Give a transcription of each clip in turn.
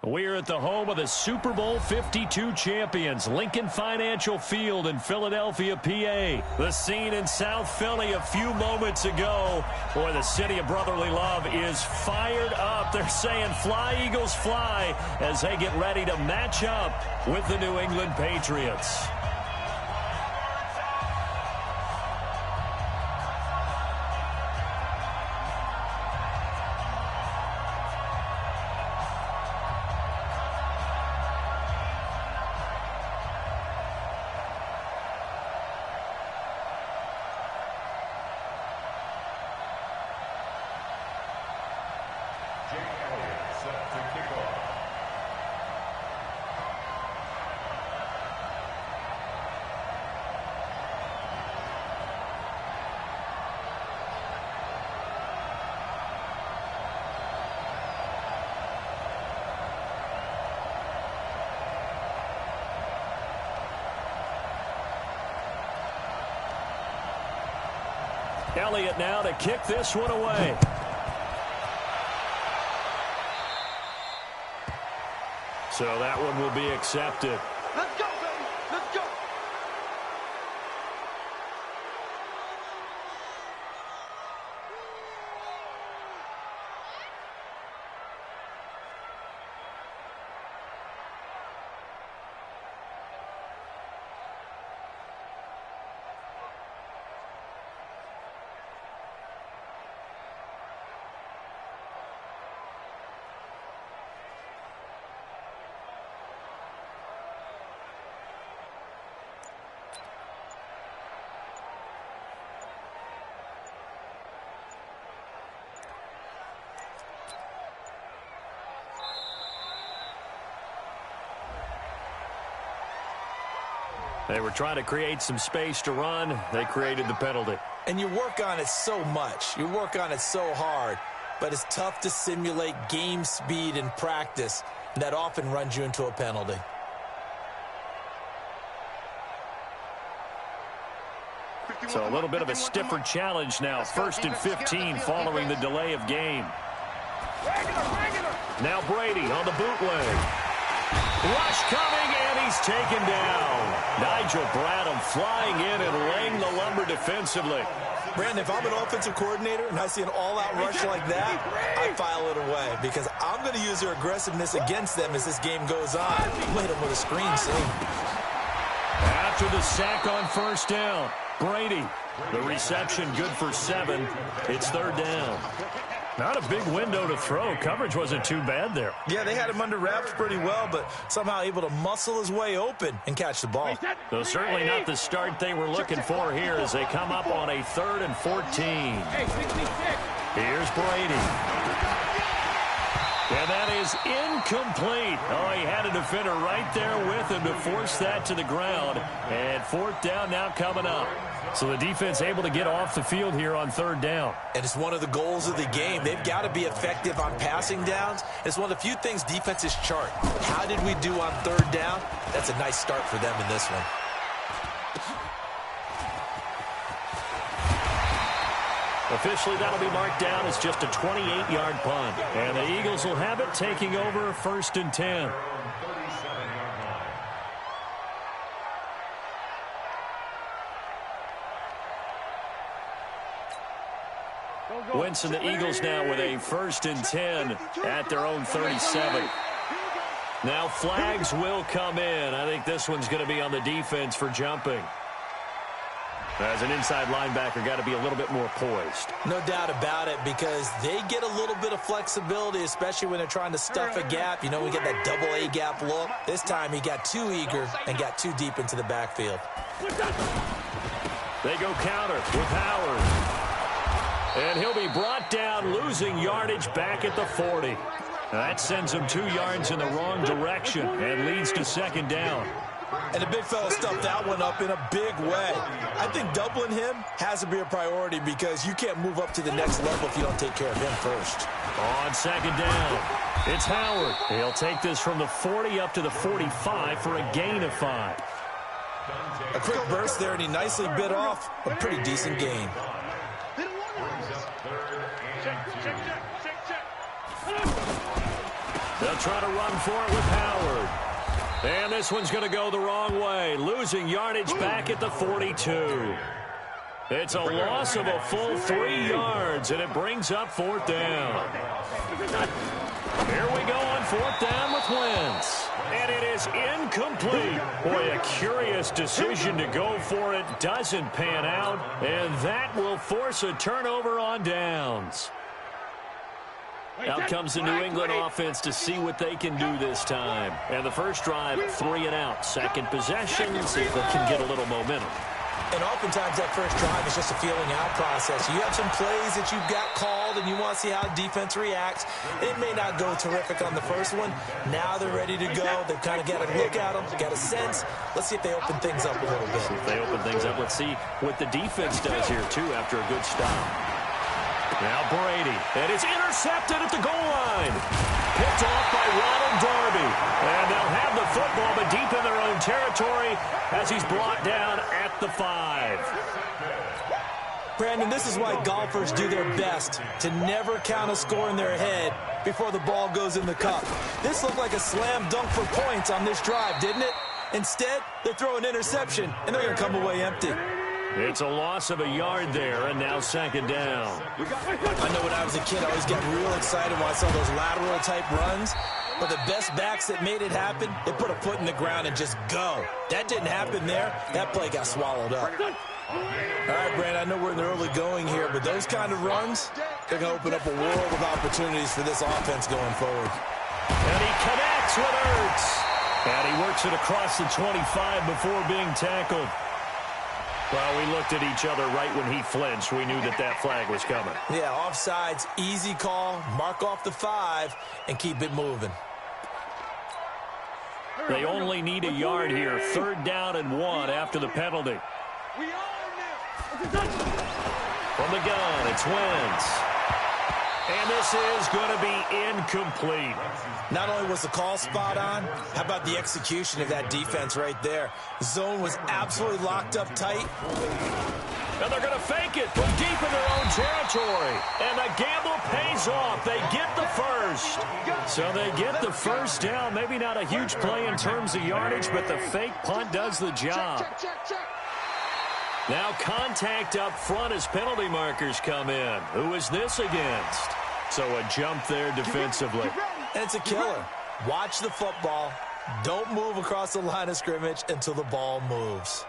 We're at the home of the Super Bowl 52 champions, Lincoln Financial Field in Philadelphia, PA. The scene in South Philly a few moments ago. Boy, the city of brotherly love is fired up. They're saying, "Fly, Eagles, fly," as they get ready to match up with the New England Patriots. Elliott now to kick this one away. So that one will be accepted. Let's go, baby. Let's go. They were trying to create some space to run. They created the penalty. And you work on it so much. You work on it so hard. But it's tough to simulate game speed in practice. And that often runs you into a penalty. So a little bit of a stiffer challenge now. 1st and 15 following the delay of game. Now Brady on the bootleg. Rush coming, and he's taken down. Nigel Bradham flying in and laying the lumber defensively. Brandon, if I'm an offensive coordinator and I see an all-out rush like that, I file it away because I'm going to use their aggressiveness against them as this game goes on. Hit them with a screen soon. After the sack on 1st down, Brady. The reception good for 7. It's 3rd down. Not a big window to throw. Coverage wasn't too bad there. Yeah, they had him under wraps pretty well, but somehow able to muscle his way open and catch the ball. So certainly not the start they were looking for here as they come up on a 3rd and 14. Here's Brady. And that is incomplete. Oh, he had a defender right there with him to force that to the ground. And 4th down now coming up. So the defense able to get off the field here on 3rd down. And it's one of the goals of the game. They've got to be effective on passing downs. It's one of the few things defenses chart. How did we do on 3rd down? That's a nice start for them in this one. Officially, that'll be marked down as just a 28-yard punt. And the Eagles will have it, taking over 1st and 10. Winston, the Eagles now with a 1st and 10 at their own 37. Now flags will come in. I think this one's going to be on the defense for jumping. As an inside linebacker, got to be a little bit more poised. No doubt about it, because they get a little bit of flexibility, especially when they're trying to stuff a gap. You know, we get that double A gap look. This time he got too eager and got too deep into the backfield. They go counter with Howard. And he'll be brought down, losing yardage back at the 40. That sends him 2 yards in the wrong direction and leads to 2nd down. And the big fella stuffed that one up in a big way. I think doubling him has to be a priority because you can't move up to the next level if you don't take care of him first. On 2nd down, it's Howard. He'll take this from the 40 up to the 45 for a gain of 5. A quick burst there, and he nicely bit off a pretty decent gain. They'll try to run for it with Howard. And this one's going to go the wrong way, losing yardage back at the 42. It's a loss of a full 3 yards, and it brings up 4th down. Here we go on 4th down with Wentz. And it is incomplete. Boy, a curious decision to go for it. Doesn't pan out, and that will force a turnover on downs. Out comes the New England offense to see what they can do this time. And the first drive, 3 and out. Second possession, see if they can get a little momentum. And oftentimes that first drive is just a feeling out process. You have some plays that you've got called and you want to see how defense reacts. It may not go terrific on the first one. Now they're ready to go. They've kind of got a look at them, got a sense. Let's see if they open things up a little bit. See if they open things up. Let's see what the defense does here, too, after a good stop. Now Brady, and it's intercepted at the goal line. Picked off by Ronald Darby. And they'll have the football, but deep in their own territory as he's brought down at the 5. Brandon, this is why golfers do their best to never count a score in their head before the ball goes in the cup. This looked like a slam dunk for points on this drive, didn't it? Instead, they throw an interception, and they're going to come away empty. It's a loss of a yard there, and now 2nd down. I know when I was a kid, I always got real excited when I saw those lateral-type runs. But the best backs that made it happen, they put a foot in the ground and just go. That didn't happen there. That play got swallowed up. All right, Brand, I know we're in the early going here, but those kind of runs, they're going to open up a world of opportunities for this offense going forward. And he connects with Ertz. And he works it across the 25 before being tackled. Well, we looked at each other right when he flinched. We knew that that flag was coming. Yeah, offsides, easy call, mark off the 5, and keep it moving. They only need a yard here. 3rd down and 1 after the penalty. From the gun, it's Wentz. And this is going to be incomplete. Not only was the call spot on, how about the execution of that defense right there? Zone was absolutely locked up tight. And they're going to fake it from deep in their own territory. And the gamble pays off. They get the first. So they get the first down. Maybe not a huge play in terms of yardage, but the fake punt does the job. Now contact up front as penalty markers come in. Who is this against? So a jump there defensively. And it's a killer. Watch the football. Don't move across the line of scrimmage until the ball moves.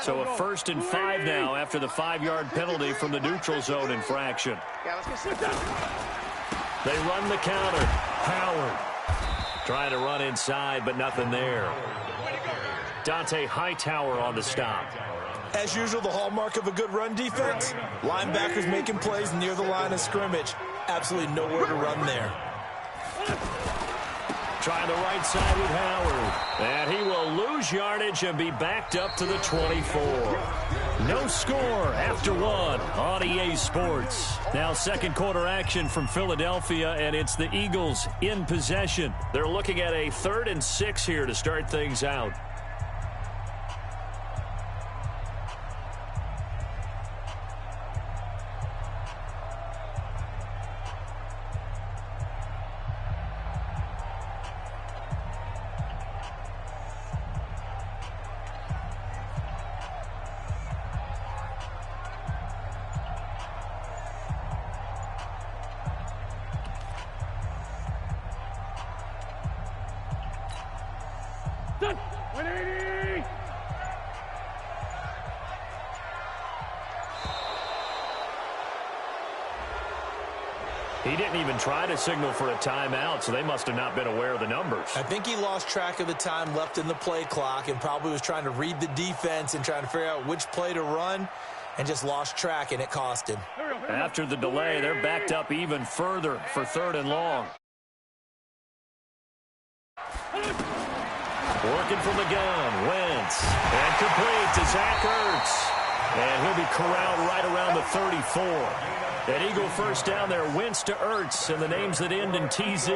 So a 1st and 5 now after the 5-yard penalty from the neutral zone infraction. They run the counter. Howard trying to run inside, but nothing there. Dante Hightower on the stop. As usual, the hallmark of a good run defense, linebackers making plays near the line of scrimmage. Absolutely nowhere to run there. Trying the right side with Howard. And he will lose yardage and be backed up to the 24. No score after 1 on EA Sports. Now 2nd quarter action from Philadelphia, and it's the Eagles in possession. They're looking at a 3rd and 6 here to start things out. He didn't even try to signal for a timeout, so they must have not been aware of the numbers. I think he lost track of the time left in the play clock and probably was trying to read the defense and trying to figure out which play to run and just lost track, and it cost him. After the delay, they're backed up even further for 3rd and long. Working from the gun, Wentz. And complete to Zach Ertz. And he'll be corralled right around the 34. An Eagle first down there, Wentz to Ertz, and the names that end in TZ.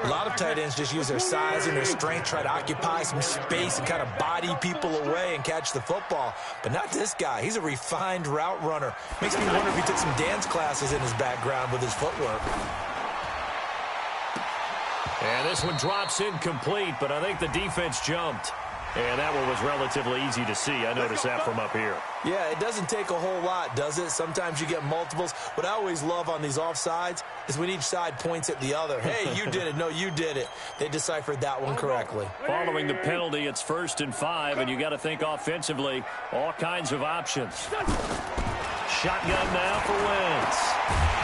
A lot of tight ends just use their size and their strength, try to occupy some space and kind of body people away and catch the football. But not this guy. He's a refined route runner. Makes me wonder if he took some dance classes in his background with his footwork. And this one drops incomplete, but I think the defense jumped. And that one was relatively easy to see. I noticed that from up here. Yeah, it doesn't take a whole lot, does it? Sometimes you get multiples. What I always love on these offsides is when each side points at the other. Hey, you did it. No, you did it. They deciphered that one correctly. Following the penalty, it's 1st and 5, and you got to think offensively, all kinds of options. Shotgun now for Wentz.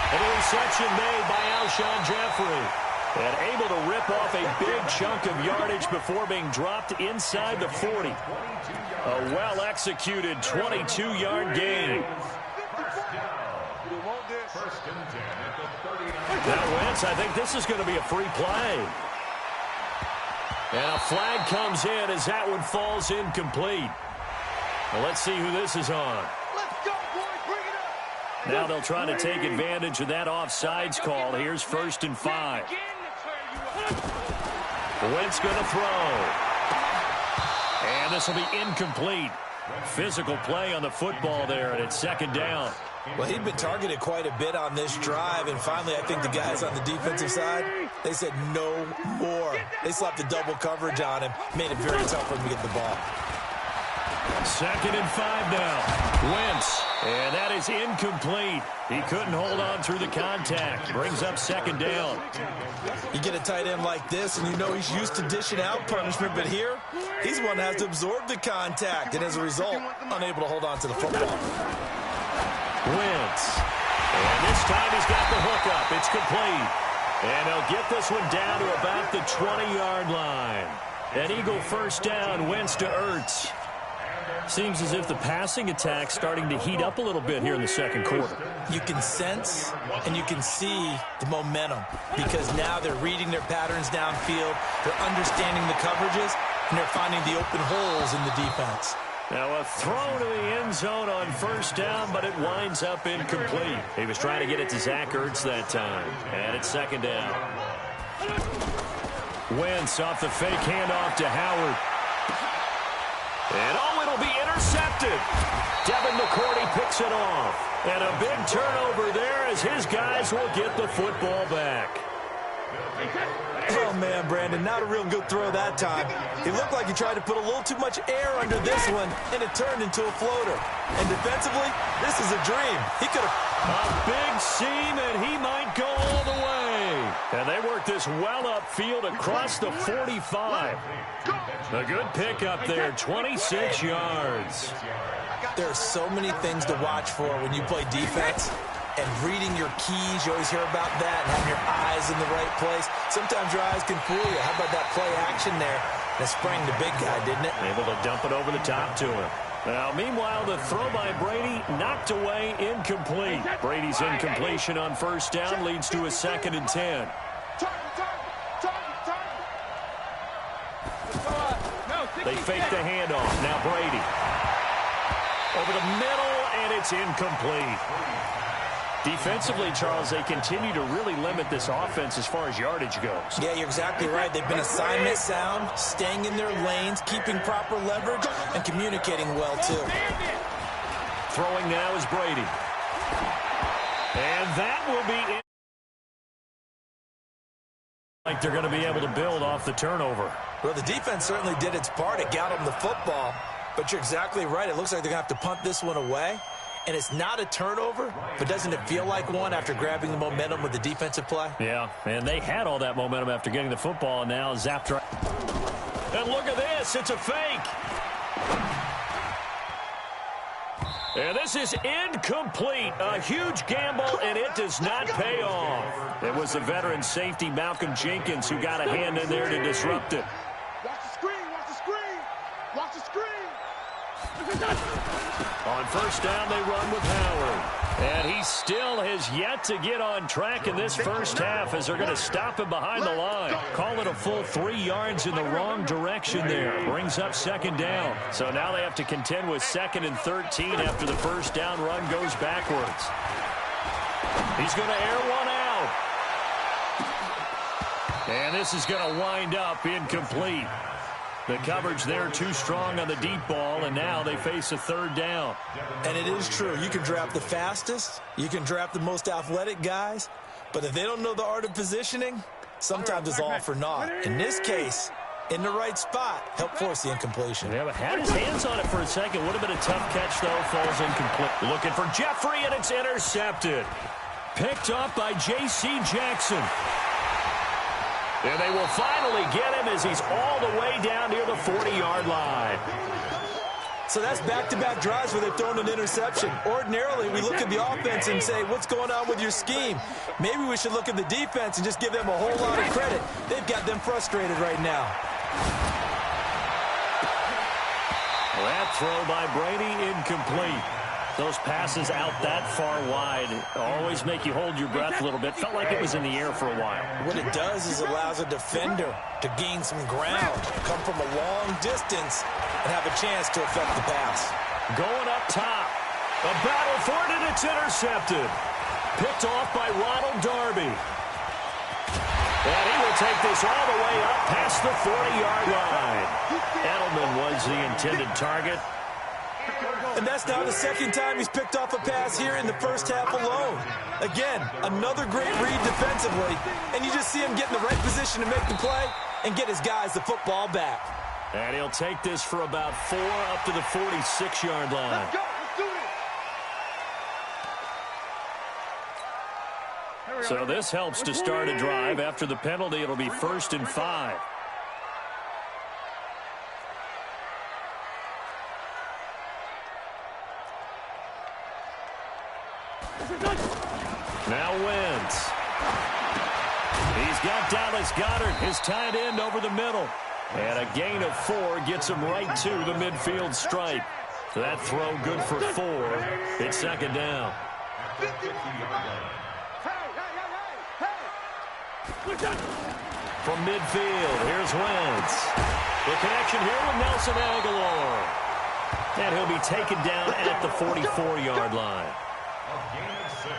And a reception made by Alshon Jeffrey. And able to rip off a big chunk of yardage before being dropped inside the 40. A well-executed 22-yard gain. Now Wentz, I think this is going to be a free play. And a flag comes in as that one falls incomplete. Well, let's see who this is on. Now they'll try to take advantage of that offsides call. Here's 1st and 5. Wentz going to throw. And this will be incomplete. Physical play on the football there, and it's 2nd down. Well, he'd been targeted quite a bit on this drive, and finally I think the guys on the defensive side, they said no more. They slapped the double coverage on him, made it very tough for him to get the ball. 2nd and 5 now. Wentz, and that is incomplete. He couldn't hold on through the contact. Brings up 2nd down. You get a tight end like this, and you know he's used to dishing out punishment, but here, he's the one that has to absorb the contact, and as a result, unable to hold on to the football. Wentz, and this time he's got the hook up. It's complete. And he'll get this one down to about the 20-yard line. An Eagle 1st down, Wentz to Ertz. Seems as if the passing attack's starting to heat up a little bit here in the 2nd quarter. You can sense and you can see the momentum because now they're reading their patterns downfield, they're understanding the coverages, and they're finding the open holes in the defense. Now a throw to the end zone on 1st down, but it winds up incomplete. He was trying to get it to Zach Ertz that time, and it's 2nd down. Wentz off the fake handoff to Howard. And it'll be intercepted. Devin McCourty picks it off. And a big turnover there as his guys will get the football back. Oh, man, Brandon, not a real good throw that time. It looked like he tried to put a little too much air under this one, and it turned into a floater. And defensively, this is a dream. He could have... A big seam, and he might go all the way. And they work this well upfield across the 45. A good pickup there, 26 yards. There are so many things to watch for when you play defense. And reading your keys, you always hear about that, and having your eyes in the right place. Sometimes your eyes can fool you. How about that play action there? That sprang the big guy, didn't it? Able to dump it over the top to him. Now, meanwhile, the throw by Brady knocked away, incomplete. Brady's incompletion on 1st down leads to a 2nd and 10. They fake the handoff. Now Brady. Over the middle, and it's incomplete. Defensively, Charles, they continue to really limit this offense as far as yardage goes. Yeah, you're exactly right. They've been assignment sound, staying in their lanes, keeping proper leverage, and communicating well, too. Throwing now is Brady. And that will be it. Like they're going to be able to build off the turnover. Well, the defense certainly did its part. It got them the football. But you're exactly right. It looks like they're going to have to punt this one away. And it's not a turnover, but doesn't it feel like one after grabbing the momentum with the defensive play? Yeah, and they had all that momentum after getting the football, and now zapped right. And look at this. It's a fake. And this is incomplete. A huge gamble, and it does not pay off. It was the veteran safety, Malcolm Jenkins, who got a hand in there to disrupt it. Watch the screen, watch the screen, watch the screen. On 1st down, they run with Howard. And he still has yet to get on track in this 1st half as they're going to stop him behind the line. Call it a full 3 yards in the wrong direction there. Brings up 2nd down. So now they have to contend with 2nd and 13 after the 1st down run goes backwards. He's going to air one out. And this is going to wind up incomplete. The coverage there too strong on the deep ball, and now they face a third down. And it is true. You can draft the fastest. You can draft the most athletic guys. But if they don't know the art of positioning, sometimes it's all for naught. In this case, in the right spot, help force the incompletion. Yeah, but had his hands on it for a second. Would have been a tough catch, though. Falls incomplete. Looking for Jeffrey, and it's intercepted. Picked off by J.C. Jackson. And they will finally get him as he's all the way down near the 40-yard line. So that's back-to-back drives where they've thrown an interception. Ordinarily, we look at the offense and say, what's going on with your scheme? Maybe we should look at the defense and just give them a whole lot of credit. They've got them frustrated right now. That throw by Brady incomplete. Those passes out that far wide always make you hold your breath a little bit. Felt like it was in the air for a while. What it does is it allows a defender to gain some ground, come from a long distance, and have a chance to affect the pass. Going up top. A battle for it, and it's intercepted. Picked off by Ronald Darby. And he will take this all the way up past the 40-yard line. Edelman was the intended target. And that's now the second time he's picked off a pass here in the first half alone. Again, another great read defensively, and you just see him get in the right position to make the play and get his guys the football back. And he'll take this for about 4 up to the 46-yard line. Let's go. Let's do this. So this helps to start a drive. After the penalty, it'll be 1st and 5. Now Wentz. He's got Dallas Goedert, his tight end, over the middle. And a gain of 4 gets him right to the midfield stripe. That throw good for 4. It's second down. From midfield, here's Wentz. The connection here with Nelson Aguilar. And he'll be taken down at the 44-yard line. A gain of 6.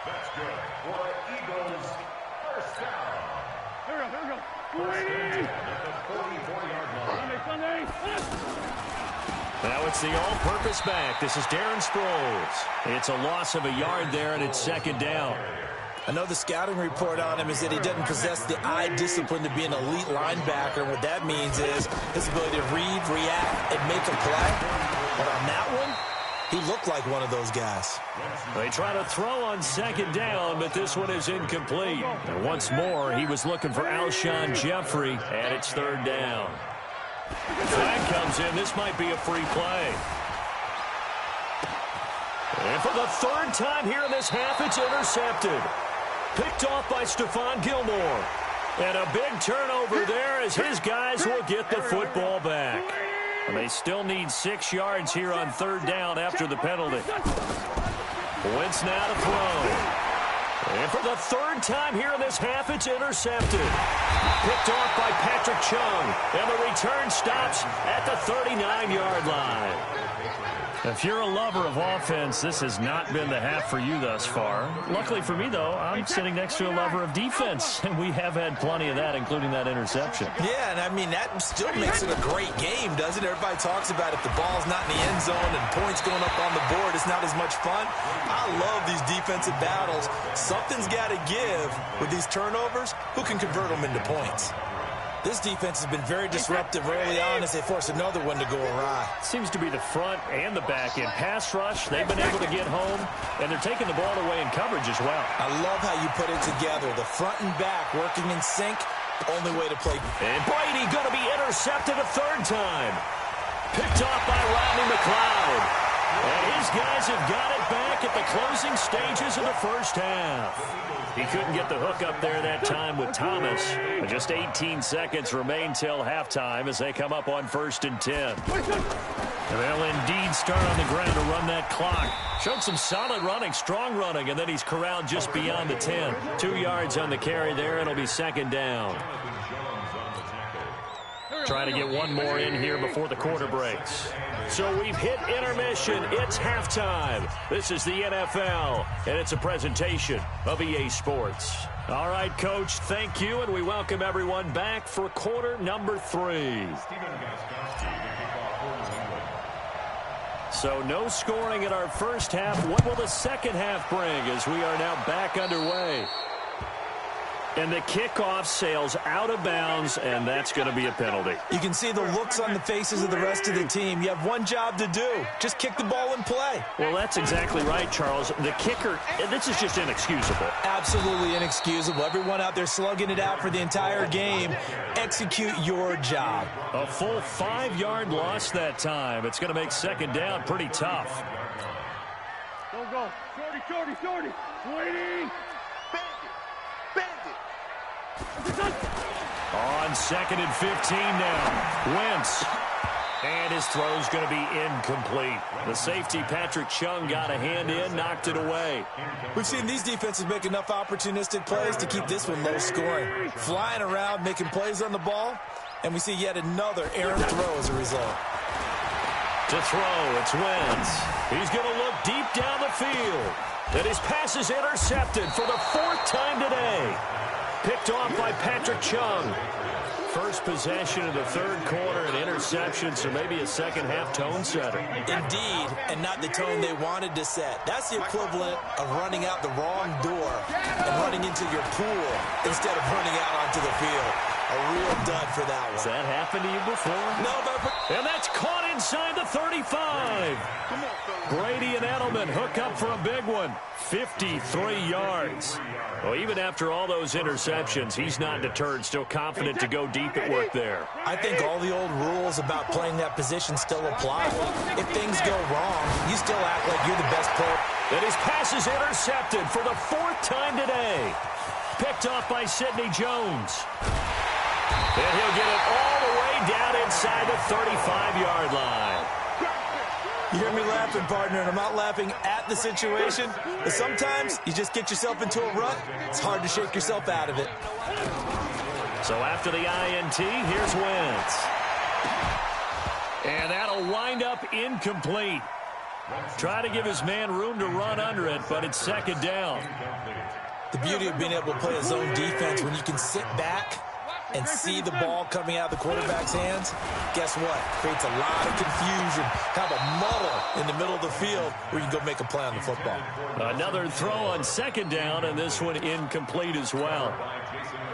That's good for Eagles first down. Here we go. First and 10 at the 44-yard line. Now it's the all-purpose back. This is Darren Sproles. It's a loss of a yard there, and it's second down. I know the scouting report on him is that he doesn't possess the eye discipline to be an elite linebacker. What that means is his ability to read, react, and make a play. But on that one, he looked like one of those guys. They try to throw on second down, but this one is incomplete. And once more, he was looking for Alshon Jeffrey, and it's third down. Flag comes in. This might be a free play. And for the third time here in this half, it's intercepted. Picked off by Stephon Gilmore. And a big turnover there as his guys will get the football back. And they still need 6 yards here on third down after the penalty. Wentz now to throw. And for the third time here in this half, it's intercepted. Picked off by Patrick Chung. And the return stops at the 39-yard line. If you're a lover of offense, this has not been the half for you thus far. Luckily for me, though, I'm sitting next to a lover of defense, and we have had plenty of that, including that interception. Yeah, and I mean, that still makes it a great game, doesn't it? Everybody talks about if the ball's not in the end zone and points going up on the board, it's not as much fun. I love these defensive battles. Something's got to give with these turnovers. Who can convert them into points? This defense has been very disruptive early on as they force another one to go awry. Seems to be the front and the back end. Pass rush, they've been able to get home, and they're taking the ball away in coverage as well. I love how you put it together. The front and back working in sync, only way to play. And Brady going to be intercepted a third time. Picked off by Rodney McLeod. And his guys have got it back at the closing stages of the first half. He couldn't get the hook up there that time with Thomas. But just 18 seconds remain till halftime as they come up on 1st and 10. They'll indeed start on the ground to run that clock. Showed some solid running, strong running, and then he's corralled just beyond the 10. 2 yards on the carry there. It'll be second down. Trying to get one more in here before the quarter breaks. So we've hit intermission. It's halftime. This is the NFL, and it's a presentation of EA Sports. All right, Coach, thank you, and we welcome everyone back for quarter number 3. So no scoring in our first half. What will the second half bring as we are now back underway? And the kickoff sails out of bounds, and that's going to be a penalty. You can see the looks on the faces of the rest of the team. You have one job to do. Just kick the ball and play. Well, that's exactly right, Charles. The kicker, this is just inexcusable. Absolutely inexcusable. Everyone out there slugging it out for the entire game. Execute your job. A full 5-yard loss that time. It's going to make second down pretty tough. Go. Shorty. Waiting. On 2nd and 15 now. Wentz. And his throw's going to be incomplete. The safety, Patrick Chung, got a hand in, knocked it away. We've seen these defenses make enough opportunistic plays to keep this one low scoring. Flying around, making plays on the ball, and we see yet another errant throw as a result. To throw, it's Wentz. He's going to look deep down the field. And his pass is intercepted for the 4th time today. Picked off by Patrick Chung. First possession of the 3rd quarter, an interception, so maybe a second-half tone setter. Indeed, and not the tone they wanted to set. That's the equivalent of running out the wrong door and running into your pool instead of running out onto the field. A real dud for that one. Has that happened to you before? No, but... And that's caught inside the 35. Brady and Edelman hook up for a big one. 53 yards. Well, even after all those interceptions, he's not deterred, still confident to go deep at work there. I think all the old rules about playing that position still apply. If things go wrong, you still act like you're the best player. And his pass is intercepted for the 4th time today. Picked off by Sidney Jones. And he'll get it all the way down inside the 35-yard line. You hear me laughing, partner, and I'm not laughing at the situation, but sometimes you just get yourself into a rut. It's hard to shake yourself out of it. So after the INT, here's Wentz. And that'll wind up incomplete. Try to give his man room to run under it, but it's second down. The beauty of being able to play a zone defense when you can sit back and see the ball coming out of the quarterback's hands, guess what? Creates a lot of confusion, kind of a muddle in the middle of the field where you can go make a play on the football. Another throw on second down, and this one incomplete as well.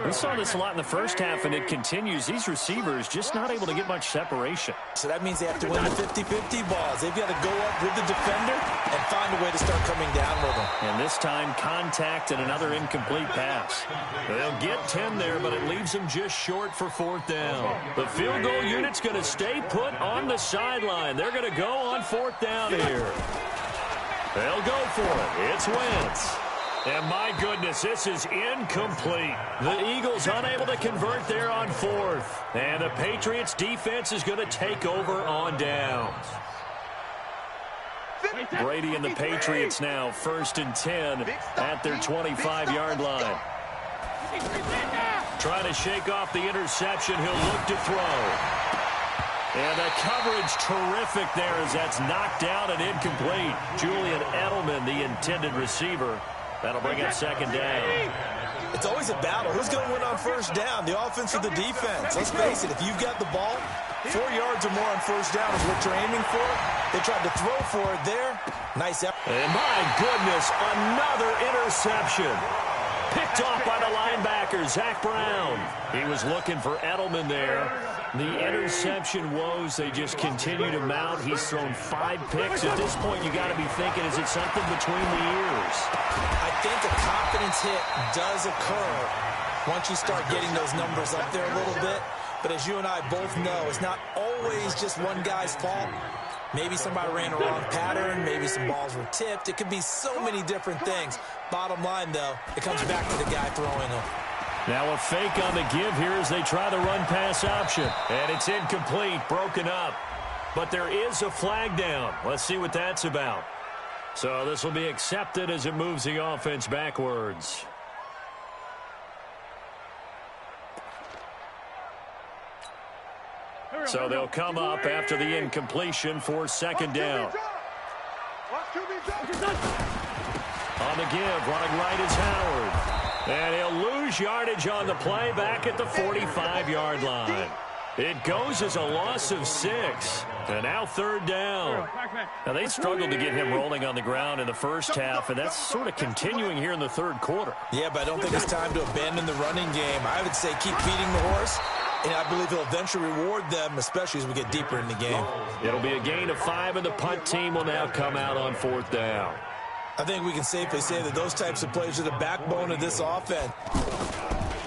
We saw this a lot in the first half, and it continues. These receivers just not able to get much separation. So that means they have to win the 50-50 balls. They've got to go up with the defender and find a way to start coming down with them. And this time, contact and another incomplete pass. They'll get 10 there, but it leaves them just short for 4th down. The field goal unit's going to stay put on the sideline. They're going to go on 4th down here. They'll go for it. It's Wentz. And my goodness, this is incomplete. The Eagles unable to convert there on 4th. And the Patriots defense is going to take over on downs. Brady and the Patriots now 1st and 10 at their 25-yard line. Trying to shake off the interception. He'll look to throw. And the coverage terrific there as that's knocked out and incomplete. Julian Edelman, the intended receiver. That'll bring up second down. It's always a battle. Who's going to win on 1st down, the offense or the defense? Let's face it, if you've got the ball, 4 yards or more on 1st down is what you're aiming for. They tried to throw for it there. Nice effort. And my goodness, another interception. Picked off by the linebacker, Zach Brown. He was looking for Edelman there. The interception woes, they just continue to mount. He's thrown 5 picks. At this point, you got to be thinking, is it something between the ears? I think a confidence hit does occur once you start getting those numbers up there a little bit. But as you and I both know, it's not always just one guy's fault. Maybe somebody ran a wrong pattern. Maybe some balls were tipped. It could be so many different things. Bottom line, though, it comes back to the guy throwing them. Now a fake on the give here as they try the run-pass option. And it's incomplete, broken up. But there is a flag down. Let's see what that's about. So this will be accepted as it moves the offense backwards. So they'll come up after the incompletion for second down. On the give, running right is Howard. And he'll lose yardage on the play back at the 45-yard line. It goes as a loss of 6. And now third down. Now, they struggled to get him rolling on the ground in the first half, and that's sort of continuing here in the third quarter. Yeah, but I don't think it's time to abandon the running game. I would say keep feeding the horse, and I believe he'll eventually reward them, especially as we get deeper in the game. It'll be a gain of 5, and the punt team will now come out on fourth down. I think we can safely say that those types of plays are the backbone of this offense.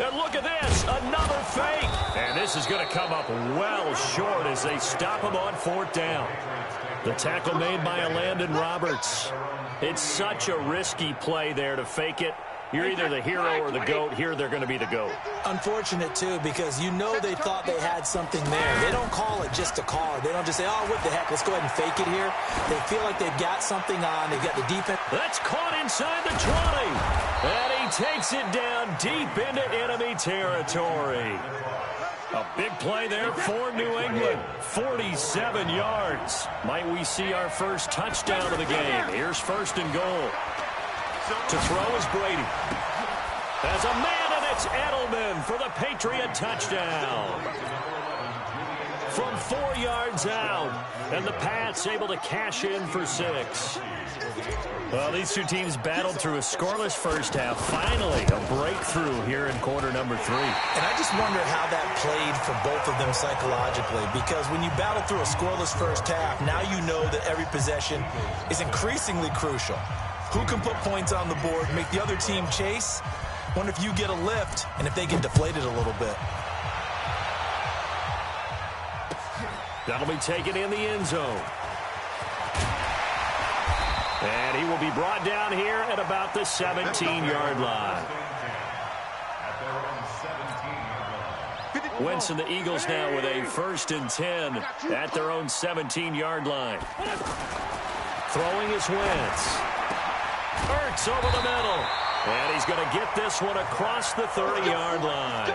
And look at this, another fake. And this is going to come up well short as they stop him on fourth down. The tackle made by Landon Roberts. It's such a risky play there to fake it. You're either the hero or the GOAT. Here they're going to be the GOAT. Unfortunate, too, because you know they thought they had something there. They don't call it just to call it. They don't just say, oh, what the heck, let's go ahead and fake it here. They feel like they've got something on. They've got the defense. That's caught inside the 20. And he takes it down deep into enemy territory. A big play there for New England. 47 yards. Might we see our first touchdown of the game? Here's first and goal. To throw is Brady. As a man, and it's Edelman for the Patriot touchdown. From 4 yards out, and the Pats able to cash in for 6. Well, these two teams battled through a scoreless first half. Finally, a breakthrough here in quarter number 3. And I just wonder how that played for both of them psychologically, because when you battle through a scoreless first half, now you know that every possession is increasingly crucial. Who can put points on the board, make the other team chase? Wonder if you get a lift and if they get deflated a little bit. That'll be taken in the end zone. And he will be brought down here at about the 17-yard line. Wentz and the Eagles now with a 1st and 10 at their own 17-yard line. Throwing is Wentz. Hurts over the middle. And he's going to get this one across the 30-yard line.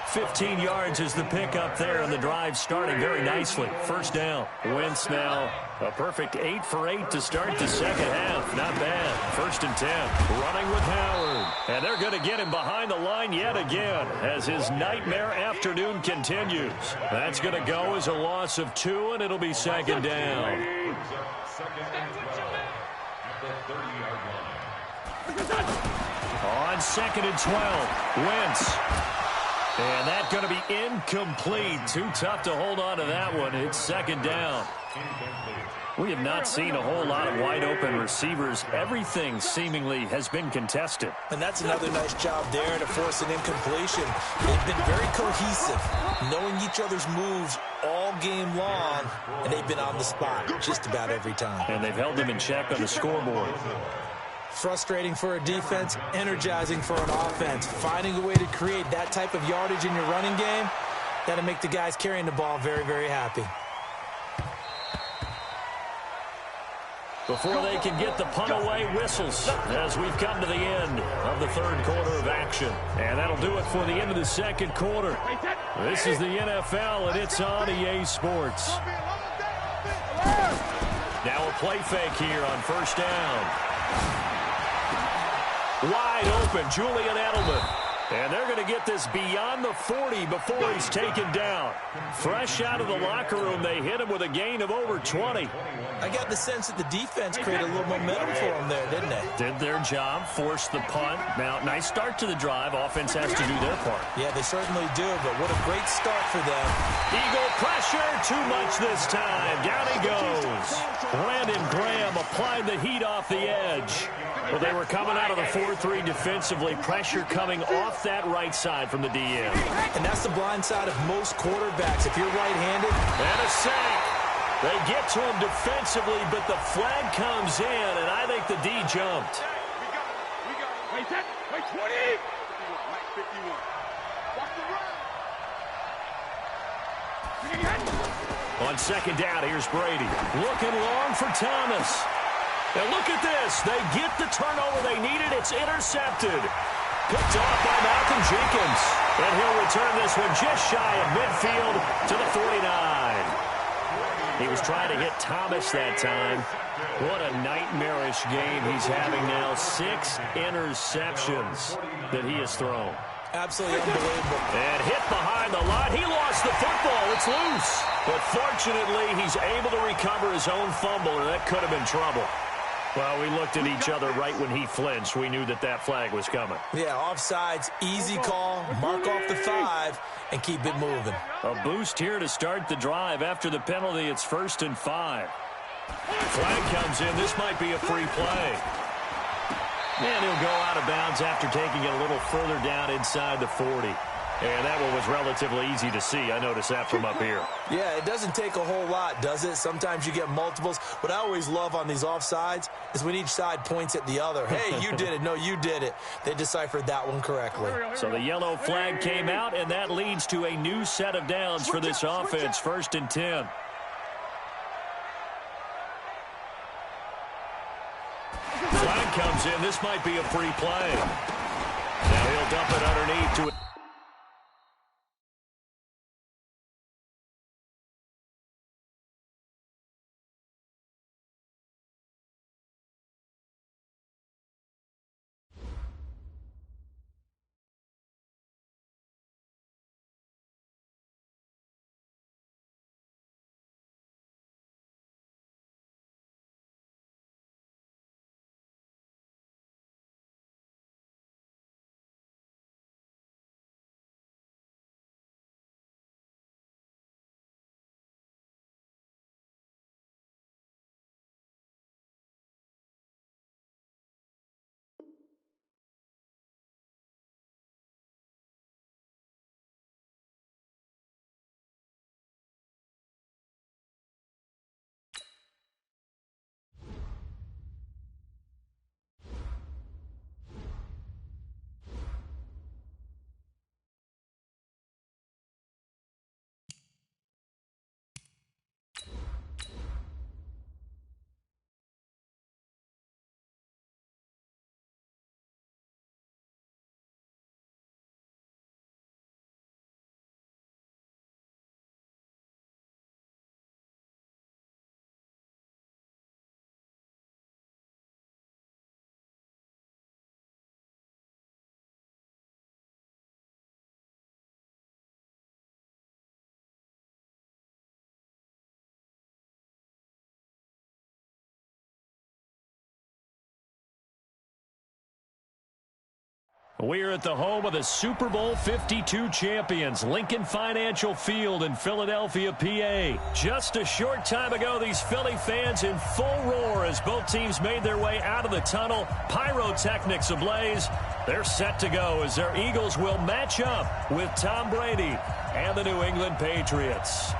15 yards is the pickup there, and the drive starting very nicely. First down. Wentz now a perfect 8 for 8 to start the second half. Not bad. 1st and 10. Running with Howard. And they're going to get him behind the line yet again as his nightmare afternoon continues. That's going to go as a loss of 2, and it'll be second down. On 2nd and 12, Wentz. And that's going to be incomplete. Too tough to hold on to that one. It's second down. We have not seen a whole lot of wide-open receivers. Everything seemingly has been contested. And that's another nice job there to force an incompletion. They've been very cohesive, knowing each other's moves all game long, and they've been on the spot just about every time. And they've held them in check on the scoreboard. Frustrating for a defense, energizing for an offense. Finding a way to create that type of yardage in your running game, that'll make the guys carrying the ball very, very happy. Before they can get the punt away, whistles as we've come to the end of the third quarter of action. And that'll do it for the end of the second quarter. This is the NFL, and it's on EA Sports. Now a play fake here on first down. Wide open, Julian Edelman. And they're going to get this beyond the 40 before he's taken down. Fresh out of the locker room, they hit him with a gain of over 20. I got the sense that the defense created a little momentum for him there, didn't they? Did their job, forced the punt. Now, nice start to the drive. Offense has to do their part. Yeah, they certainly do, but what a great start for them. Eagle pressure, too much this time. Down he goes. Brandon Graham applied the heat off the edge. Well, they were coming out of the 4-3 defensively. Pressure coming off that right side from the DM. And that's the blind side of most quarterbacks. If you're right-handed. And a sack. They get to him defensively, but the flag comes in, and I think the D jumped. We got it. Wait, that. Wait, 20. 51. Watch the run. On second down, here's Brady. Looking long for Thomas. And look at this. They get the turnover they needed. It's intercepted. Picked off by Malcolm Jenkins. And he'll return this one just shy of midfield to the 49. He was trying to hit Thomas that time. What a nightmarish game he's having now. 6 interceptions that he has thrown. Absolutely unbelievable. And hit behind the line. He lost the football. It's loose. But fortunately, he's able to recover his own fumble, or that could have been trouble. Well, we looked at each other right when he flinched. We knew that that flag was coming. Yeah, offsides, easy call, mark off the 5, and keep it moving. A boost here to start the drive. After the penalty, it's 1st and 5. Flag comes in. This might be a free play. And he'll go out of bounds after taking it a little further down inside the 40. And that one was relatively easy to see. I noticed that from up here. Yeah, it doesn't take a whole lot, does it? Sometimes you get multiples. What I always love on these offsides is when each side points at the other. Hey, you did it. No, you did it. They deciphered that one correctly. So the yellow flag came out, and that leads to a new set of downs for this offense. 1st and 10. Flag comes in. This might be a free play. Now he'll dump it underneath to it. We're at the home of the Super Bowl 52 champions, Lincoln Financial Field in Philadelphia, PA. Just a short time ago, these Philly fans in full roar as both teams made their way out of the tunnel. Pyrotechnics ablaze. They're set to go as their Eagles will match up with Tom Brady and the New England Patriots.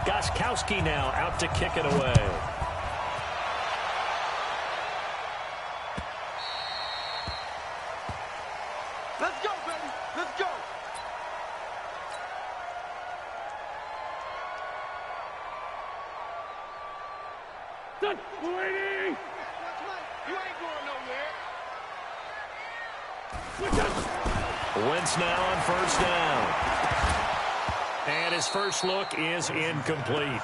Goskowski now out to kick it away. Let's go, baby. Let's go. Done. Waiting. You ain't going nowhere. Wentz now on 1st down. And his first look is incomplete.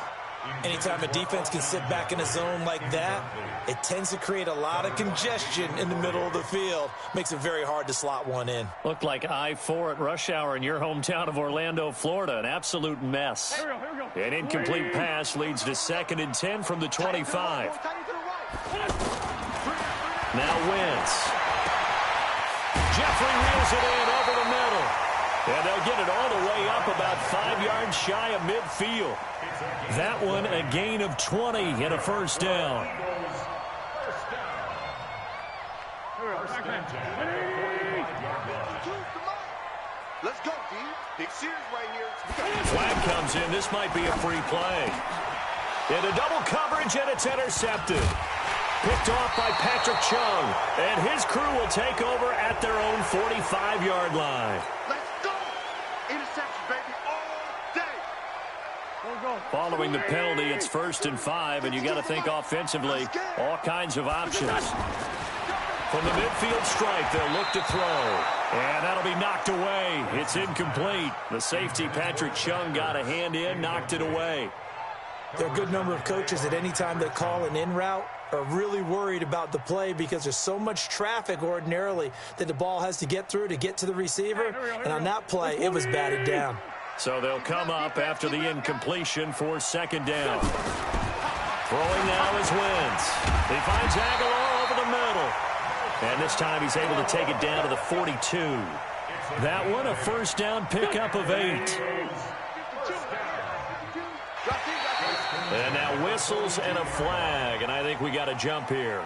Anytime a defense can sit back in a zone like that, it tends to create a lot of congestion in the middle of the field. Makes it very hard to slot one in. Looked like I-4 at rush hour in your hometown of Orlando, Florida. An absolute mess. Here we go. An incomplete pass leads to 2nd and 10 from the 25. Now Wentz. Jeffrey reels it in over the middle. And they'll get it all the way up about 5 yards shy of midfield. That one a gain of 20 and a 1st down. Let's go, D. Big series right here. Flag comes in. This might be a free play. Into double coverage, and it's intercepted. Picked off by Patrick Chung. And his crew will take over at their own 45-yard line. Let's go. Interception, baby, all day. Following the penalty, it's 1st and 5, and you got to think offensively, all kinds of options. From the midfield stripe, they'll look to throw. And that'll be knocked away. It's incomplete. The safety, Patrick Chung, got a hand in, knocked it away. There are a good number of coaches at any time they call an in route are really worried about the play because there's so much traffic ordinarily that the ball has to get through to get to the receiver. And on that play, it was batted down. So they'll come up after the incompletion for 2nd down. Throwing now is Wentz. He finds Aguilar over the middle. And this time he's able to take it down to the 42. That one, a 1st down pickup of 8. And now whistles and a flag, and I think we got a jump here.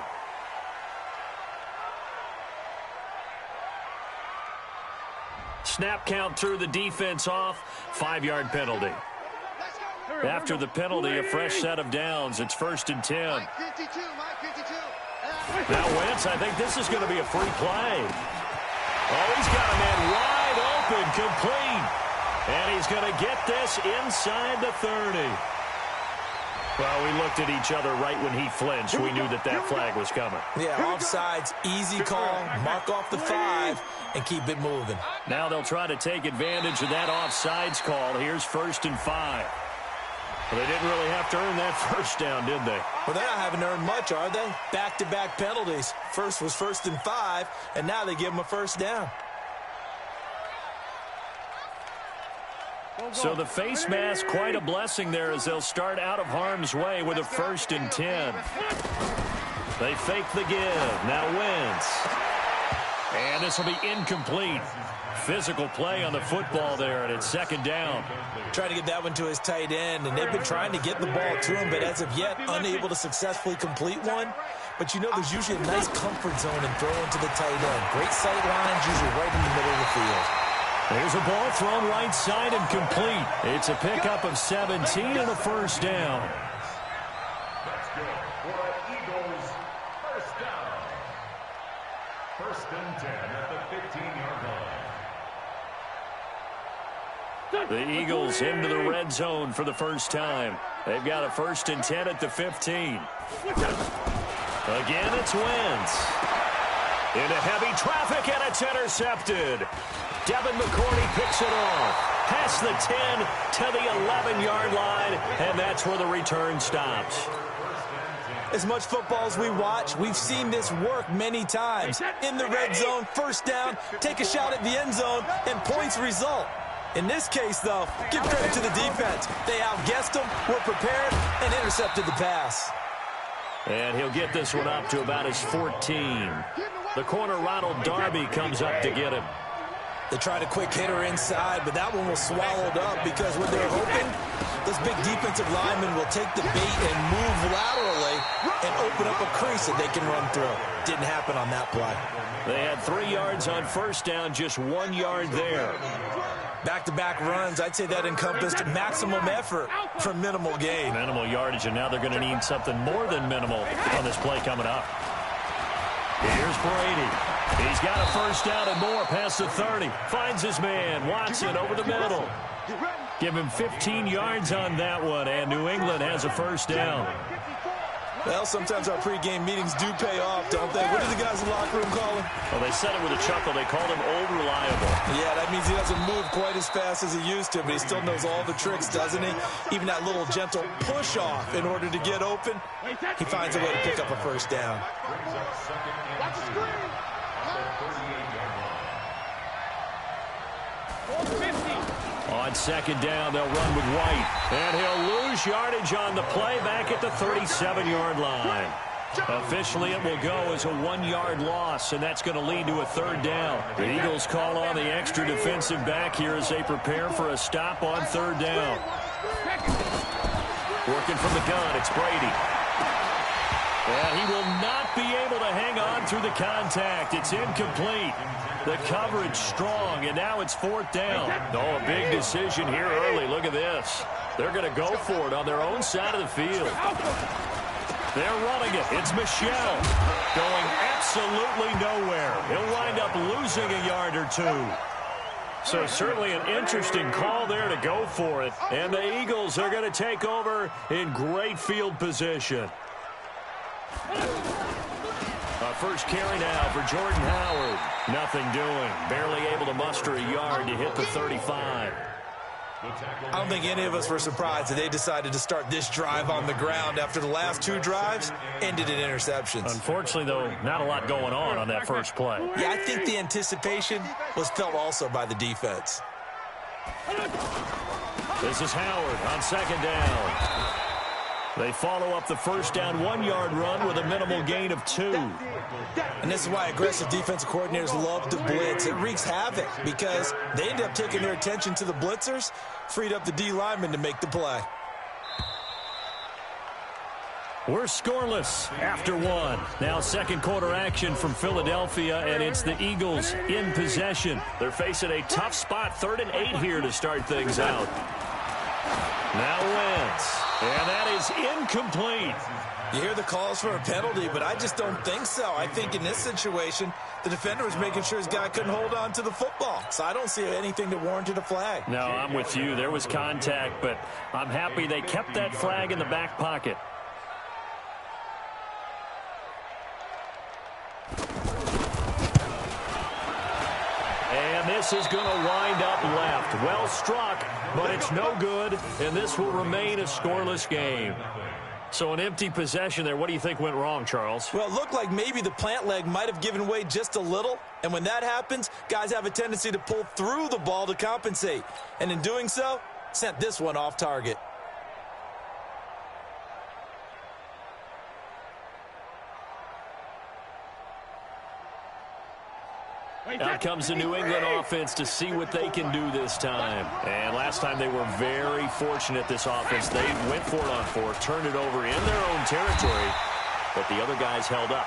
Snap count threw the defense off. 5-yard penalty. After the penalty, a fresh set of downs. It's 1st and 10. Now Wentz, I think this is going to be a free play. Oh, he's got a man wide open, complete. And he's going to get this inside the 30. Well, we looked at each other right when he flinched. We knew that that flag was coming. Yeah, offsides, easy call, mark off the 5, and keep it moving. Now they'll try to take advantage of that offsides call. Here's 1st and 5. Well, they didn't really have to earn that 1st down, did they? Well, they haven't earned much, are they? Back-to-back penalties. First was 1st and 5, and now they give them a 1st down. So the face mask, quite a blessing there as they'll start out of harm's way with a 1st and 10. They fake the give. Now Wentz. And this will be incomplete. Physical play on the football there, and it's 2nd down. Trying to get that one to his tight end, and they've been trying to get the ball to him, but as of yet, unable to successfully complete one. But you know there's usually a nice comfort zone in throwing to the tight end. Great sight lines, usually right in the middle of the field. There's a ball thrown right side and complete. It's a pickup of 17 and a 1st down. That's good for Eagles. 1st down. 1st and 10 at the 15-yard line. The Eagles into the red zone for the first time. They've got a 1st and 10 at the 15. Again, it's Wentz. Into heavy traffic, and it's intercepted. Devin McCourty picks it off. Past the 10 to the 11-yard line, and that's where the return stops. As much football as we watch, we've seen this work many times. In the red zone, 1st down, take a shot at the end zone, and points result. In this case, though, give credit to the defense. They outguessed them, were prepared, and intercepted the pass. And he'll get this one up to about his 14. The corner, Ronald Darby, comes up to get him. They tried a quick hitter inside, but that one was swallowed up because when they're open, those big defensive linemen will take the bait and move laterally and open up a crease that they can run through. Didn't happen on that play. They had 3 yards on 1st down, just 1 yard there. Back-to-back runs, I'd say that encompassed maximum effort for minimal gain. Minimal yardage, and now they're going to need something more than minimal on this play coming up. Here's Brady. He's got a 1st down and more past the 30. Finds his man, Watson, over the middle. Give him 15 yards on that one, and New England has a 1st down. Well, sometimes our pregame meetings do pay off, don't they? What do the guys in the locker room call him? Well, they said it with a chuckle. They called him Old Reliable. Yeah, that means he doesn't move quite as fast as he used to, but he still knows all the tricks, doesn't he? Even that little gentle push-off in order to get open, he finds a way to pick up a 1st down. Watch the screen. On 2nd down, they'll run with White. And he'll lose yardage on the play back at the 37-yard line. Officially, it will go as a 1-yard loss, and that's going to lead to a 3rd down. The Eagles call on the extra defensive back here as they prepare for a stop on 3rd down. Working from the gun, it's Brady. And he will not be able to hang on through the contact. It's incomplete. The coverage strong, and now it's 4th down. Oh, a big decision here early. Look at this. They're going to go for it on their own side of the field. They're running it. It's Michel going absolutely nowhere. He'll wind up losing a yard or two. So certainly an interesting call there to go for it. And the Eagles are going to take over in great field position. First carry now for Jordan Howard. Nothing doing. Barely able to muster a yard to hit the 35. I don't think any of us were surprised that they decided to start this drive on the ground after the last two drives ended in interceptions. Unfortunately, though, not a lot going on that first play. Yeah, I think the anticipation was felt also by the defense. This is Howard on second down. They follow up the first down 1-yard run with a minimal gain of 2. And this is why aggressive defensive coordinators love to blitz. It wreaks havoc because they end up taking their attention to the blitzers, freed up the D lineman to make the play. We're scoreless after 1. Now second quarter action from Philadelphia, and it's the Eagles in possession. They're facing a tough spot, 3rd and 8 here to start things out. Now Wentz, and that is incomplete. You hear the calls for a penalty, but I just don't think so. I think in this situation, the defender was making sure his guy couldn't hold on to the football. So I don't see anything that warranted a flag. No, I'm with you. There was contact, but I'm happy they kept that flag in the back pocket. And this is going to wind up left. Well struck, but it's no good, and this will remain a scoreless game. So an empty possession there. What do you think went wrong, Charles? Well, it looked like maybe the plant leg might have given way just a little, and when that happens, guys have a tendency to pull through the ball to compensate, and in doing so, sent this one off target. Out comes the New England offense to see what they can do this time. And last time they were very fortunate, this offense. They went for it on 4th, turned it over in their own territory, but the other guys held up.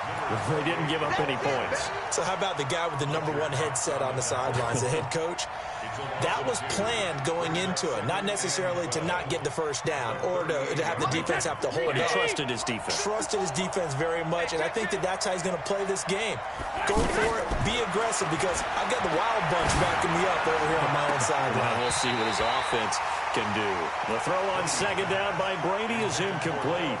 They didn't give up any points. So how about the guy with the #1 headset on the sidelines, the head coach? That was planned going into it, not necessarily to not get the first down or to have the defense have to hold But he up. trusted his defense. Trusted his defense very much, and I think that's how he's going to play this game. Go for it, be aggressive, because I've got the wild bunch backing me up over here on my own sideline. Well, we'll see what his offense can do. The throw on second down by Brady is incomplete.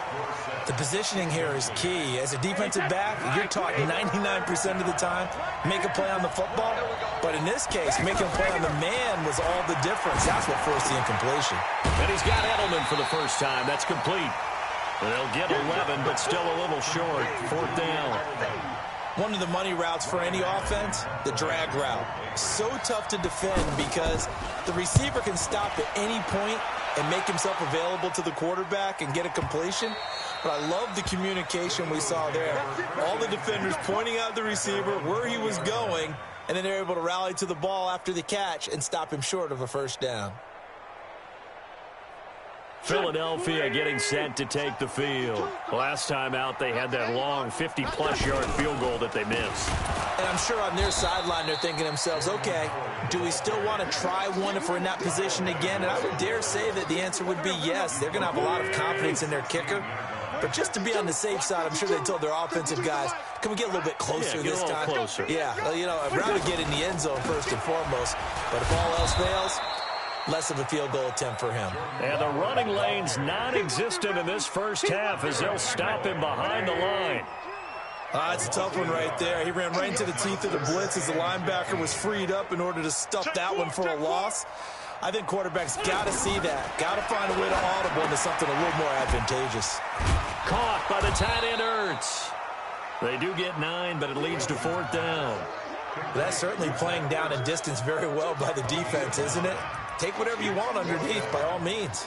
The positioning here is key. As a defensive back, you're taught 99% of the time, make a play on the football. But in this case, making a play on the man was all the difference. That's what forced the incompletion. And he's got Edelman for the first time. That's complete. They'll get 11, but still a little short. 4th down. One of the money routes for any offense, the drag route. So tough to defend because the receiver can stop at any point and make himself available to the quarterback and get a completion. But I love the communication we saw there. All the defenders pointing out the receiver, where he was going, and then they're able to rally to the ball after the catch and stop him short of a first down. Philadelphia getting set to take the field. Last time out, they had that long 50-plus yard field goal that they missed. And I'm sure on their sideline, they're thinking to themselves, okay, do we still want to try one if we're in that position again? And I would dare say that the answer would be yes. They're going to have a lot of confidence in their kicker. But just to be on the safe side, I'm sure they told their offensive guys, can we get a little bit closer this time? Closer. Yeah, well, you know, I'd rather get in the end zone first and foremost. But if all else fails, less of a field goal attempt for him. And the running lane's non-existent in this first half as they'll stop him behind the line. That's a tough one right there. He ran right into the teeth of the blitz as the linebacker was freed up in order to stuff that one for a loss. I think quarterbacks got to see that. Got to find a way to audible into something a little more advantageous. Caught by the tight end Ertz. They do get 9, but it leads to 4th down. That's certainly playing down in distance very well by the defense, isn't it? Take whatever you want underneath, by all means.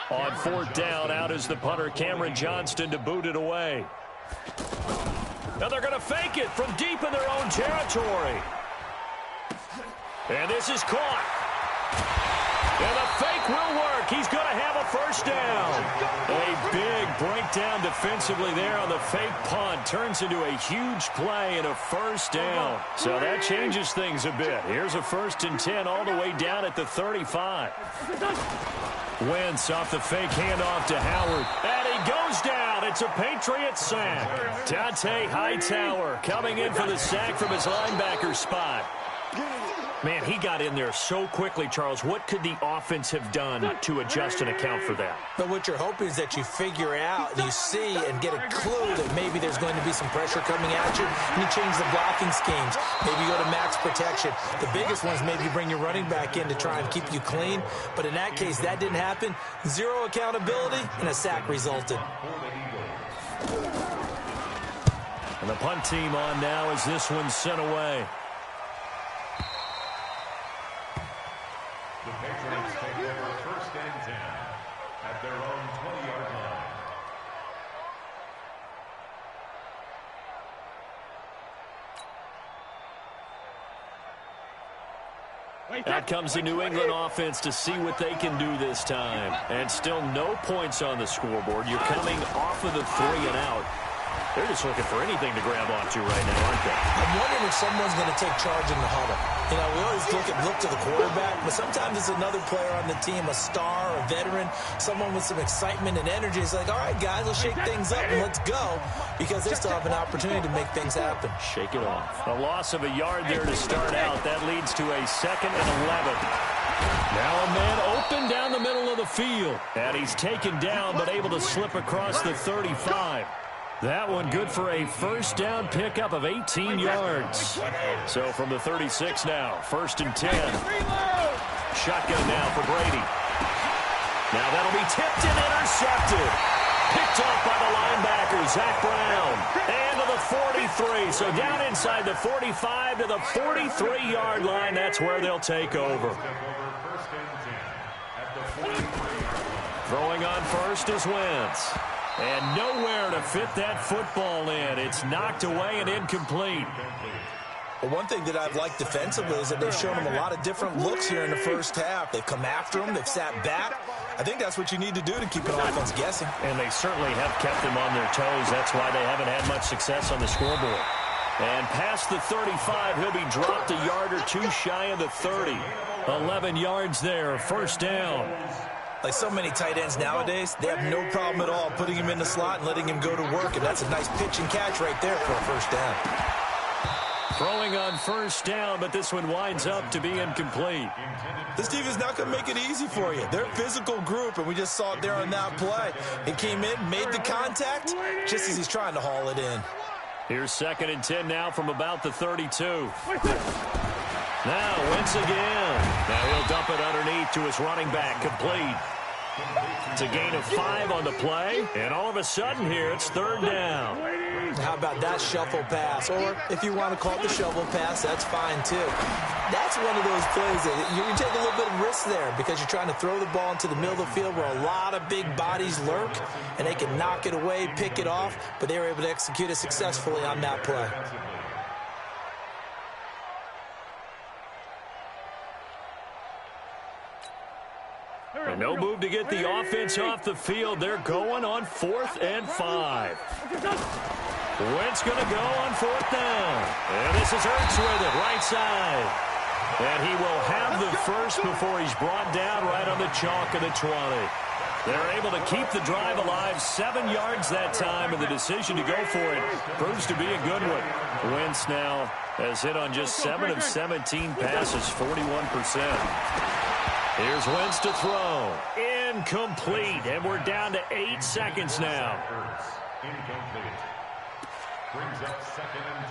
On 4th down, out is the punter, Cameron Johnston, to boot it away. Now they're going to fake it from deep in their own territory. And this is caught. And the fake will work. He's going to have a first down. A big breakdown defensively there on the fake punt. Turns into a huge play and a first down. So that changes things a bit. Here's a 1st and 10 all the way down at the 35. Wentz off the fake handoff to Howard. And he goes down It's a Patriots sack. Dante Hightower coming in for the sack from his linebacker spot. Man, he got in there so quickly, Charles. What could the offense have done to adjust and account for that? But what you're hoping is that you figure out, you see, and get a clue that maybe there's going to be some pressure coming at you, and you change the blocking schemes. Maybe you go to max protection. The biggest one is maybe you bring your running back in to try and keep you clean. But in that case, that didn't happen. Zero accountability, and a sack resulted. And the punt team on now as this one's sent away. The Patriots take over 1st and 10 at their own 20-yard line. Out comes the New England offense to see what they can do this time. And still no points on the scoreboard. You're coming off of the 3 and out. They're just looking for anything to grab onto right now, aren't they? I'm wondering if someone's going to take charge in the huddle. You know, we always look to the quarterback, but sometimes it's another player on the team, a star, a veteran, someone with some excitement and energy. It's like, all right, guys, let's shake things up and let's go, because they still have an opportunity to make things happen. Shake it off. A loss of a yard there to start out. That leads to a 2nd and 11. Now a man open down the middle of the field. And he's taken down, but able to slip across the 35. That one good for a 1st down pickup of 18 yards. So from the 36 now, 1st and 10. Shotgun now for Brady. Now that'll be tipped and intercepted. Picked off by the linebacker, Zach Brown. And to the 43. So down inside the 45 to the 43-yard line. That's where they'll take over. Throwing on first is Wentz. And nowhere to fit that football in. It's knocked away and incomplete. Well, one thing that I've liked defensively is that they've shown him a lot of different looks here in the 1st half. They've come after him. They've sat back. I think that's what you need to do to keep an offense guessing. And they certainly have kept them on their toes. That's why they haven't had much success on the scoreboard. And past the 35, he'll be dropped a yard or 2 shy of the 30. 11 yards there, 1st down. Like so many tight ends nowadays, they have no problem at all putting him in the slot and letting him go to work. And that's a nice pitch and catch right there for a 1st down. Throwing on 1st down, but this one winds up to be incomplete. This team is not going to make it easy for you. They're a physical group, and we just saw it there on that play. It came in, made the contact, just as he's trying to haul it in. Here's 2nd and 10 now from about the 32. Now Wentz again. Now he'll dump it underneath to his running back, complete. It's a gain of 5 on the play, and all of a sudden here it's 3rd down. How about that shuffle pass? Or if you want to call it the shovel pass, that's fine too. That's one of those plays that you take a little bit of risk there because you're trying to throw the ball into the middle of the field where a lot of big bodies lurk, and they can knock it away, pick it off, but they were able to execute it successfully on that play. And no move to get the offense off the field. They're going on 4th and 5. Wentz going to go on 4th down. And this is Ertz with it, right side. And he will have the first before he's brought down right on the chalk of the 20. They're able to keep the drive alive, 7 yards that time, and the decision to go for it proves to be a good one. Wentz now has hit on just 7 of 17 passes, 41%. Here's Wentz to throw. Incomplete. And we're down to 8 seconds now. Incomplete. Brings up 2nd and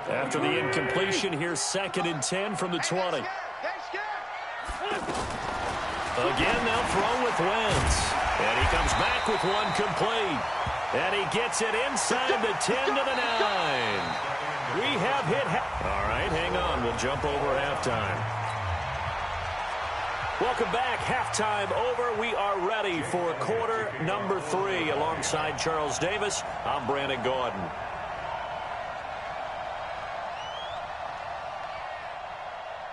10. After the incompletion, here's 2nd and 10 from the 20. Again, they'll throw with Wentz. And he comes back with one complete. And he gets it inside the 10 to the 9. We have hit. All right, hang on. We'll jump over halftime. Welcome back. Halftime over. We are ready for quarter number 3. Alongside Charles Davis, I'm Brandon Gordon.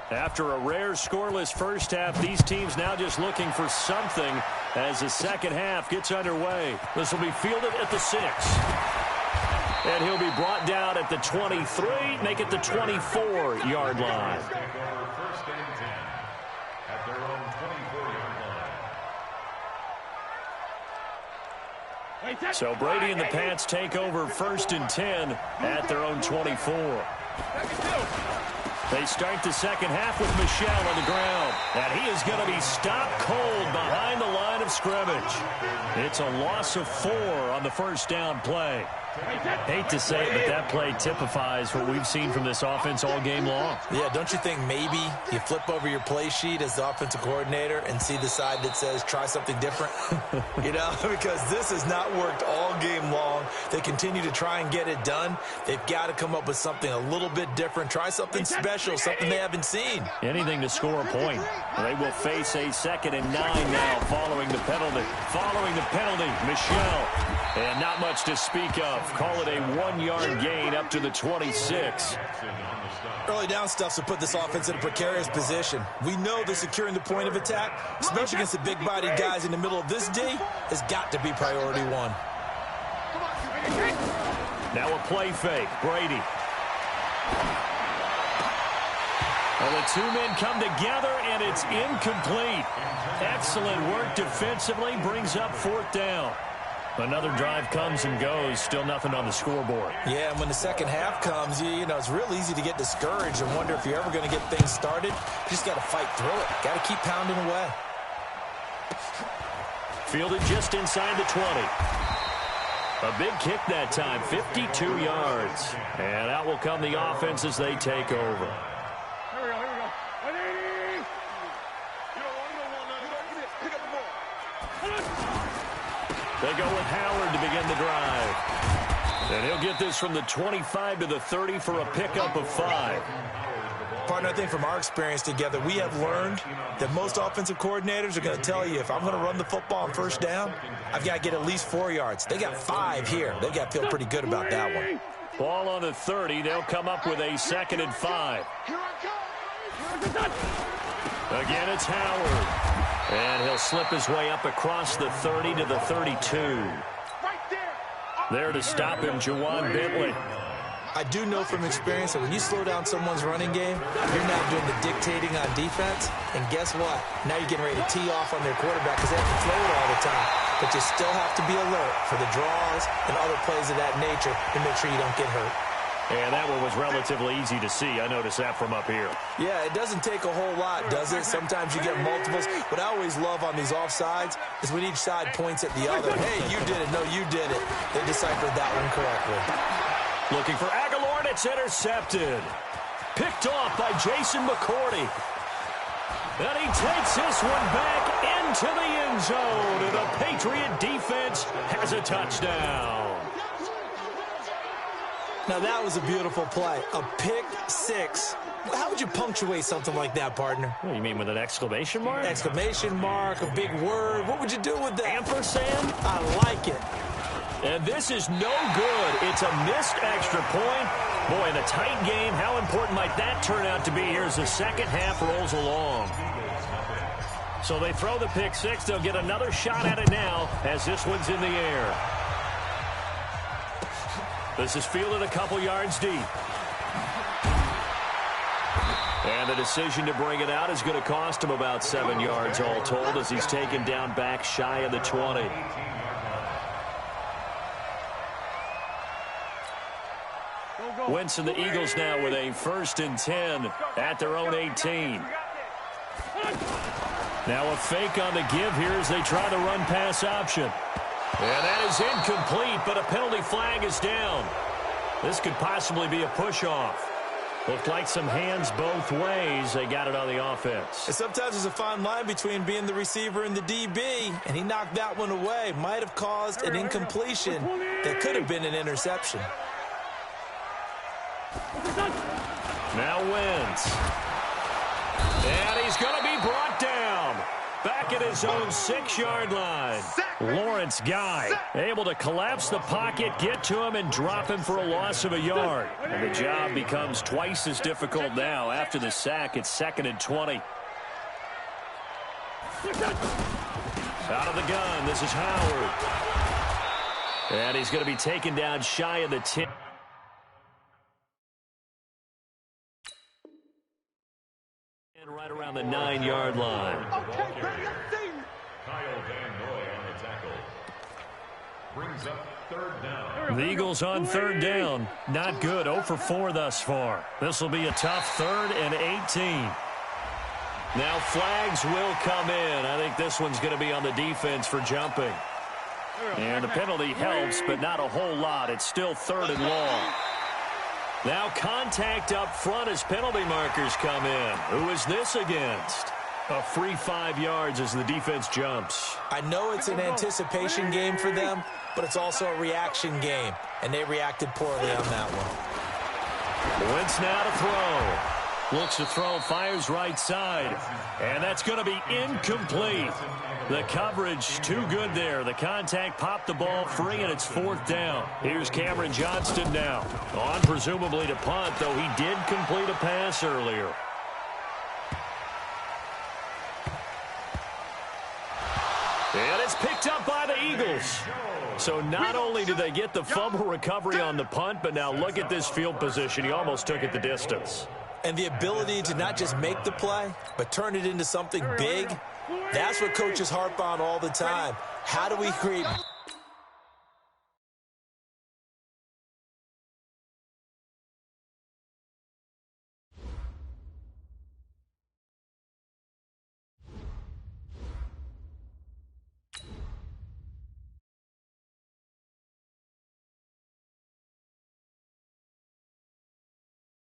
After a rare scoreless first half, these teams now just looking for something as the second half gets underway. This will be fielded at the 6. And he'll be brought down at the 23, make it the 24-yard line. So Brady and the Pats take over 1st and 10 at their own 24. They start the second half with Michel on the ground. And he is going to be stopped cold behind the line of scrimmage. It's a loss of 4 on the first down play. Hate to say it, but that play typifies what we've seen from this offense all game long. Yeah, don't you think maybe you flip over your play sheet as the offensive coordinator and see the side that says try something different? You know, because this has not worked all game long. They continue to try and get it done. They've got to come up with something a little bit different. Try something special, something they haven't seen. Anything to score a point. They will face a 2nd and 9 now following the penalty. Michel. And not much to speak of. Call it a 1-yard gain up to the 26. Early down stuff to put this offense in a precarious position. We know they're securing the point of attack, especially against the big-bodied guys in the middle of this D, has got to be priority 1. Now a play fake. Brady. Well, the 2 men come together, and it's incomplete. Excellent work defensively. Brings up 4th down. Another drive comes and goes. Still nothing on the scoreboard. Yeah, and when the second half comes, you know, it's real easy to get discouraged and wonder if you're ever going to get things started. You just got to fight through it. Got to keep pounding away. Fielded just inside the 20. A big kick that time, 52 yards. And out will come the offense as they take over. Here we go. Pick up the ball. They go with Howard to begin the drive. And he'll get this from the 25 to the 30 for a pickup of 5. Partner, I think from our experience together, we have learned that most offensive coordinators are going to tell you, if I'm going to run the football on first down, I've got to get at least 4 yards. They got 5 here. They've got to feel pretty good about that one. Ball on the 30. They'll come up with a 2nd and 5. Again, it's Howard. And he'll slip his way up across the 30 to the 32. There to stop him, Juwan Bentley. I do know from experience that when you slow down someone's running game, you're now doing the dictating on defense. And guess what? Now you're getting ready to tee off on their quarterback because they have to throw it all the time. But you still have to be alert for the draws and other plays of that nature to make sure you don't get hurt. And that one was relatively easy to see. I noticed that from up here. Yeah, it doesn't take a whole lot, does it? Sometimes you get multiples. What I always love on these offsides is when each side points at the other. Hey, you did it. No, you did it. They deciphered that one correctly. Looking for Aguilar, and it's intercepted. Picked off by Jason McCourty. And he takes this one back into the end zone. And the Patriot defense has a touchdown. Now, that was a beautiful play. A pick 6. How would you punctuate something like that, partner? What do you mean, with an exclamation mark? Exclamation mark, a big word. What would you do with that? Ampersand? I like it. And this is no good. It's a missed extra point. Boy, in a tight game, how important might that turn out to be here as the second half rolls along? So they throw the pick 6. They'll get another shot at it now as this one's in the air. This is fielded a couple yards deep. And the decision to bring it out is going to cost him about 7 yards all told as he's taken down back shy of the 20. Wentz and the Eagles now with a 1st and 10 at their own 18. Now a fake on the give here as they try the run-pass option. And that is incomplete, but a penalty flag is down. This could possibly be a push-off. Looked like some hands both ways. They got it on the offense. And sometimes there's a fine line between being the receiver and the DB, and he knocked that one away. Might have caused an incompletion that could have been an interception. Now Wentz. And he's going to be brought down. Back at his own 6-yard line. Lawrence Guy able to collapse the pocket, get to him, and drop him for a loss of a yard. And the job becomes twice as difficult now. After the sack, it's 2nd and 20. Out of the gun, this is Howard. And he's going to be taken down shy of the 10. Right around the 9-yard line. brings up third down. The Eagles on third down. Not good. 0 for 4 thus far. This will be a tough 3rd and 18. Now flags will come in. I think this one's going to be on the defense for jumping. And the penalty helps, but not a whole lot. It's still 3rd and long. Now contact up front as penalty markers come in. Who is this against? A free 5 yards as the defense jumps. I know it's an anticipation game for them, but it's also a reaction game, and they reacted poorly on that one. Wentz now to throw. Looks to throw, fires right side, and that's going to be incomplete. The coverage too good there. The contact popped the ball free, and it's 4th down. Here's Cameron Johnston now. On presumably to punt, though he did complete a pass earlier. And it's picked up by the Eagles. So not only do they get the fumble recovery on the punt, but now look at this field position. He almost took it the distance. And the ability to not just make the play, but turn it into something big, that's what coaches harp on all the time. How do we create